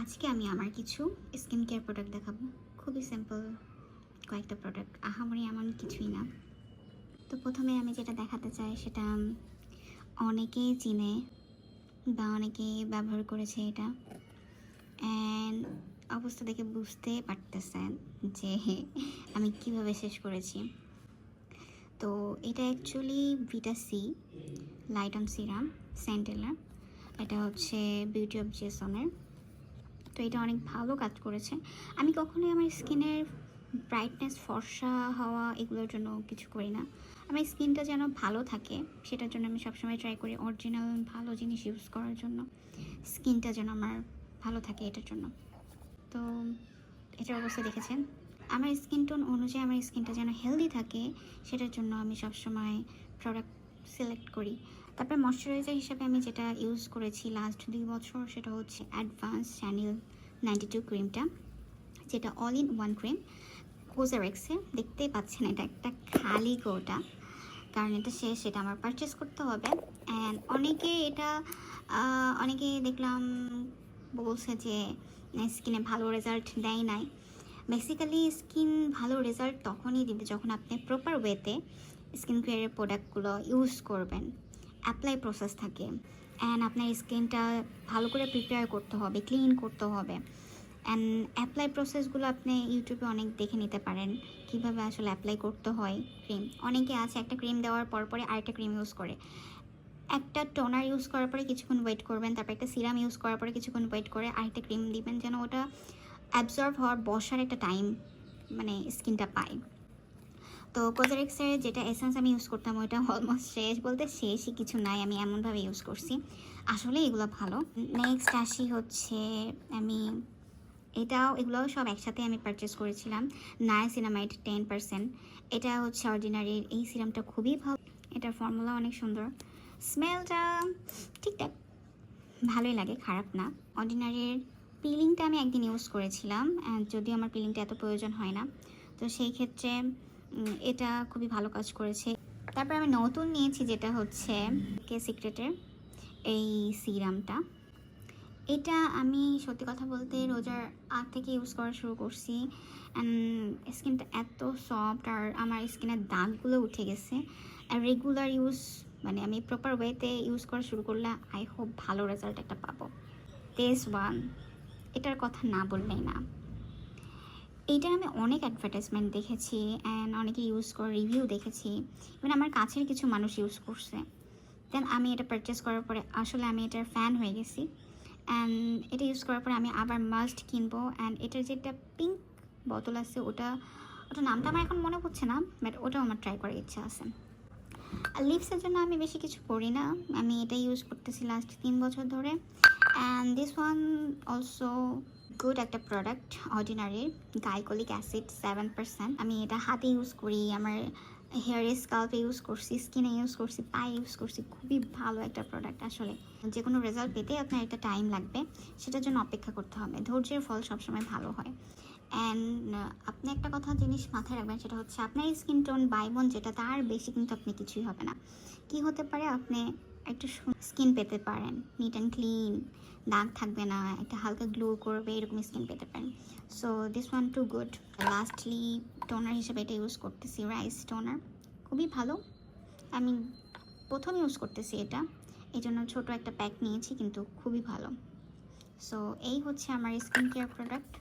আজকে আমি আমার কিছু স্কিন কেয়ার প্রোডাক্ট দেখাবো। খুবই সিম্পল কয়েকটা প্রোডাক্ট, আহামরি এমন কিছুই না। তো প্রথমে আমি যেটা দেখাতে চাই সেটা অনেকেই চিনে বা অনেকেই ব্যবহার করেছে এটা, অ্যান্ড অবস্থা দেখে বুঝতে পারতেছেন যে আমি কিভাবে শেষ করেছি। তো এটা actually vita C light on serum centella. এটা হচ্ছে বিউটি অফ জেসনের। তো এটা অনেক ভালো কাজ করেছে। আমি কখনোই আমার স্কিনের ব্রাইটনেস, ফর্সা হওয়া এগুলোর জন্য কিছু করি না। আমার স্কিনটা যেন ভালো থাকে সেটার জন্য আমি সবসময় ট্রাই করি অরিজিনাল ভালো জিনিস ইউজ করার জন্য, স্কিনটা যেন আমার ভালো থাকে এটার জন্য। তো এটার অবস্থা দেখেছেন। আমার স্কিন টোন অনুযায়ী আমার স্কিনটা যেন হেলদি থাকে সেটার জন্য আমি সবসময় প্রোডাক্ট সিলেক্ট করি। তারপরে ময়শ্চারাইজার হিসাবে আমি যেটা ইউজ করেছি লাস্ট 2 বছর সেটা হচ্ছে অ্যাডভান্স চ্যানেল 92 ক্রিমটা, যেটা অল ইন ওয়ান ক্রিম কোজারেক্সের। দেখতেই পাচ্ছেন এটা একটা খালি গোটা, কারণ এটা শেষ, সেটা আমার পারচেস করতে হবে। অ্যান্ড অনেকে দেখলাম বলছে যে স্কিনে ভালো রেজাল্ট দেয় নাই। বেসিক্যালি স্কিন ভালো রেজাল্ট তখনই দিবে যখন আপনি প্রপার ওয়েতে স্কিন কেয়ারের প্রোডাক্টগুলো ইউজ করবেন। অ্যাপ্লাই প্রসেস থাকে, অ্যান্ড আপনার স্কিনটা ভালো করে প্রিপেয়ার করতে হবে, ক্লিন করতে হবে। অ্যান্ড অ্যাপ্লাই প্রসেসগুলো আপনি ইউটিউবে অনেক দেখে নিতে পারেন কীভাবে আসলে অ্যাপ্লাই করতে হয় ক্রিম। অনেকে আছে একটা ক্রিম দেওয়ার পরে আরেকটা ক্রিম ইউজ করে। একটা টোনার ইউজ করার পরে কিছুক্ষণ ওয়েট করবেন, তারপর একটা সিরাম ইউজ করার পরে কিছুক্ষণ ওয়েট করে আরেকটা ক্রিম দিবেন, যেন ওটা অ্যাবজর্ব হওয়ার বসার একটা টাইম মানে স্কিনটা পায়। তো কোজারেক্সের যেটা এসেন্স আমি ইউজ করতাম ওইটা অলমোস্ট শেষ, বলতে শেষই কিছু নাই, আমি এমনভাবে ইউজ করছি। আসলে এগুলো ভালো। নেক্সট আসি হচ্ছে আমি এগুলোও সব একসাথে আমি পারচেস করেছিলাম। নায়াসিনামাইড 10%, এটা হচ্ছে অর্ডিনারির। এই সিরামটা খুবই ভালো, এটার ফর্মুলা অনেক সুন্দর, স্মেলটা ঠিকঠাক ভালোই লাগে, খারাপ না। অর্ডিনারির পিলিংটা আমি একদিন ইউজ করেছিলাম, যদিও আমার পিলিংটা এত প্রয়োজন হয় না, তো সেই ক্ষেত্রে এটা খুবই ভালো কাজ করেছে। তারপর আমি নতুন নিয়েছি যেটা হচ্ছে কে সিক্রেটের এই সিরামটা। এটা আমি সত্যি কথা বলতে রোজার আগ থেকে ইউজ করা শুরু করছি, অ্যান্ড স্কিনটা এত সফট, আর আমার স্কিনের দাগগুলো উঠে গেছে। আর রেগুলার ইউজ মানে আমি প্রপার ওয়েতে ইউজ করা শুরু করলে আই হোপ ভালো রেজাল্ট একটা পাবো। টেস্ট ওয়ান, এটার কথা না বললেই না। এইটা আমি অনেক অ্যাডভার্টাইজমেন্ট দেখেছি অ্যান্ড অনেকে ইউজ করে রিভিউ দেখেছি, ইভেন আমার কাছের কিছু মানুষ ইউজ করছে। দেন আমি এটা পারচেস করার পরে আসলে আমি এটার ফ্যান হয়ে গেছি, অ্যান্ড এটা ইউজ করার পরে আমি আবার মাস্ট কিনবো। অ্যান্ড এটার যেটা পিঙ্ক বোতল আছে ওটা নামটা আমার এখন মনে পড়ছে না, বাট ওটাও আমার ট্রাই করার ইচ্ছা আছে। আর লিপসের জন্য আমি বেশি কিছু করি না, আমি এটা ইউজ করতেছি লাস্ট 3 বছর ধরে। And this one also good একটা প্রোডাক্ট, অর্ডিনারির গাইকোলিক অ্যাসিড 7%। আমি এটা হাতে ইউজ করি, আমার হেয়ারে, স্কাল্পে ইউজ করছি, স্কিনে ইউজ করছি, পায়ে ইউজ করছি। খুবই ভালো একটা প্রোডাক্ট। আসলে যে কোনো রেজাল্ট পেতে আপনার একটা টাইম লাগবে, সেটার জন্য অপেক্ষা করতে হবে। ধৈর্যের ফল সবসময় ভালো হয়। অ্যান্ড আপনি একটা জিনিস মাথায় রাখবেন, সেটা হচ্ছে আপনার স্কিন টোন বাইবন যেটা, তার বেশি কিন্তু আপনি কিছুই হবে না। কি হতে পারে, আপনি একটু স্কিন পেতে পারেন, নিট অ্যান্ড ক্লিন, দাগ থাকবে না, একটা হালকা গ্লো করবে, এরকম স্কিন পেতে পারেন। So this one too good. Lastly toner হিসেবে এটা ইউজ করতেছি, রাইস টোনার, খুবই ভালো। আমি প্রথম ইউজ করতেছি এটা, এই জন্য ছোটো একটা প্যাক নিয়েছি, কিন্তু খুবই ভালো। সো এই হচ্ছে আমার স্কিন কেয়ার প্রোডাক্ট।